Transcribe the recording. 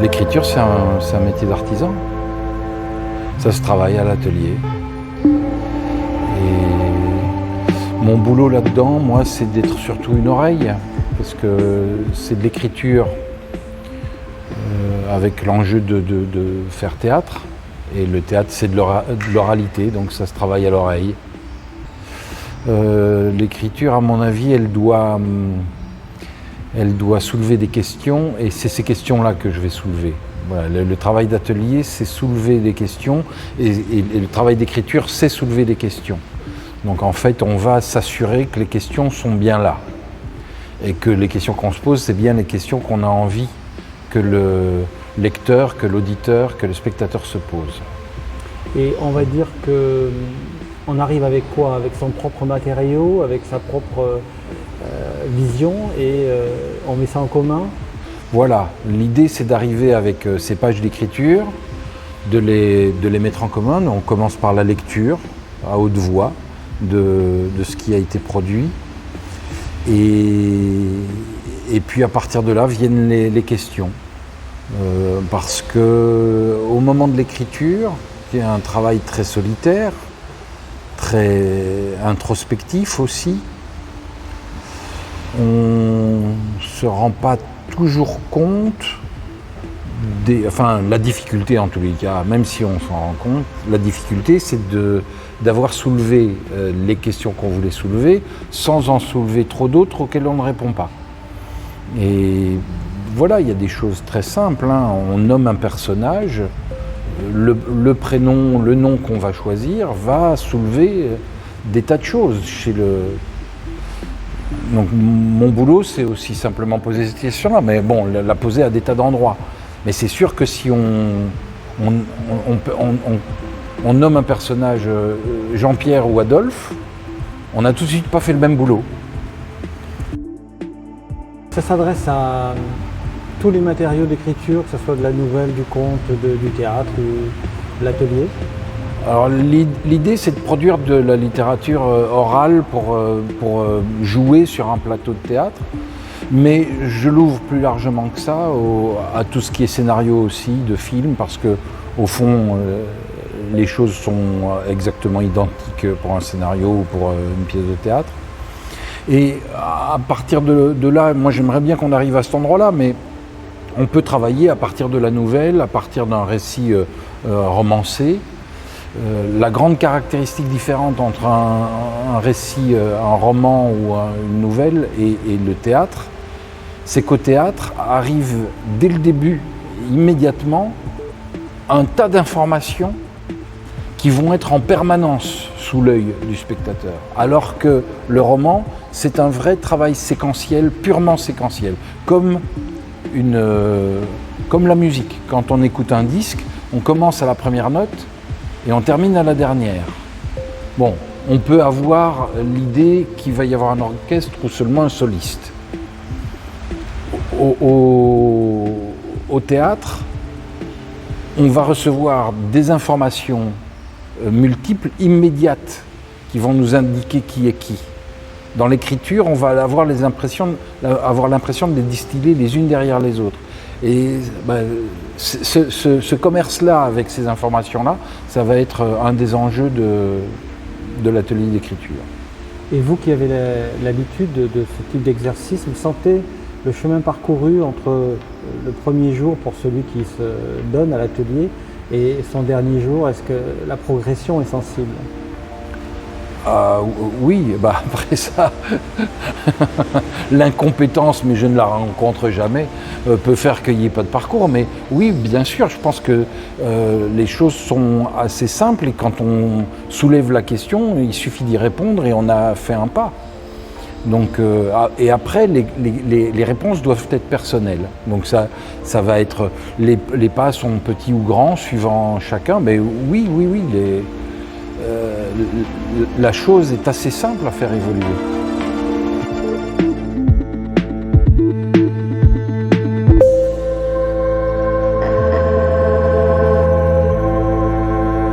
L'écriture, c'est un métier d'artisan. Ça se travaille à l'atelier. Et mon boulot là-dedans, moi, c'est d'être surtout une oreille, parce que c'est de l'écriture avec l'enjeu de faire théâtre. Et le théâtre, c'est de l'oralité, donc ça se travaille à l'oreille. L'écriture, à mon avis, elle doit soulever des questions, et c'est ces questions-là que je vais soulever. Voilà, le travail d'atelier, c'est soulever des questions, et le travail d'écriture, c'est soulever des questions. Donc en fait, on va s'assurer que les questions sont bien là, et que les questions qu'on se pose, c'est bien les questions qu'on a envie que le lecteur, que l'auditeur, que le spectateur se pose. Et on va dire que on arrive avec quoi? Avec son propre matériau, avec sa propre vision, et on met ça en commun? Voilà, l'idée c'est d'arriver avec ces pages d'écriture, de les mettre en commun. On commence par la lecture à haute voix de ce qui a été produit, et puis à partir de là viennent les questions. Parce que au moment de l'écriture, qui est un travail très solitaire, très introspectif aussi, on ne se rend pas toujours compte la difficulté en tous les cas, même si on s'en rend compte, la difficulté c'est d'avoir soulevé les questions qu'on voulait soulever sans en soulever trop d'autres auxquelles on ne répond pas. Et voilà, il y a des choses très simples, hein. On nomme un personnage, le prénom, le nom qu'on va choisir va soulever des tas de choses chez le... Donc mon boulot, c'est aussi simplement poser cette question-là, mais bon, la poser à des tas d'endroits. Mais c'est sûr que si on nomme un personnage Jean-Pierre ou Adolphe, on n'a tout de suite pas fait le même boulot. Ça s'adresse à tous les matériaux d'écriture, que ce soit de la nouvelle, du conte, du théâtre ou de l'atelier? Alors l'idée, c'est de produire de la littérature orale pour jouer sur un plateau de théâtre, mais je l'ouvre plus largement que ça à tout ce qui est scénario aussi, de film, parce que au fond, les choses sont exactement identiques pour un scénario ou pour une pièce de théâtre. Et à partir de là, moi j'aimerais bien qu'on arrive à cet endroit-là, mais on peut travailler à partir de la nouvelle, à partir d'un récit romancé. La grande caractéristique différente entre un récit, un roman ou une nouvelle et le théâtre, c'est qu'au théâtre arrive dès le début, immédiatement, un tas d'informations qui vont être en permanence sous l'œil du spectateur. Alors que le roman, c'est un vrai travail séquentiel, purement séquentiel, comme la musique. Quand on écoute un disque, on commence à la première note et on termine à la dernière. Bon, on peut avoir l'idée qu'il va y avoir un orchestre ou seulement un soliste. Au théâtre, on va recevoir des informations multiples, immédiates, qui vont nous indiquer qui est qui. Dans l'écriture, on va avoir l'impression de les distiller les unes derrière les autres. Et ce commerce-là, avec ces informations-là, ça va être un des enjeux de l'atelier d'écriture. Et vous qui avez l'habitude de ce type d'exercice, vous sentez le chemin parcouru entre le premier jour pour celui qui se donne à l'atelier et son dernier jour? Est-ce que la progression est sensible? Oui, après ça, l'incompétence, mais je ne la rencontre jamais, peut faire qu'il n'y ait pas de parcours. Mais oui, bien sûr, je pense que les choses sont assez simples et quand on soulève la question, il suffit d'y répondre et on a fait un pas. Donc, et après, les réponses doivent être personnelles. Donc ça va être, les pas sont petits ou grands, suivant chacun, mais oui, la chose est assez simple à faire évoluer.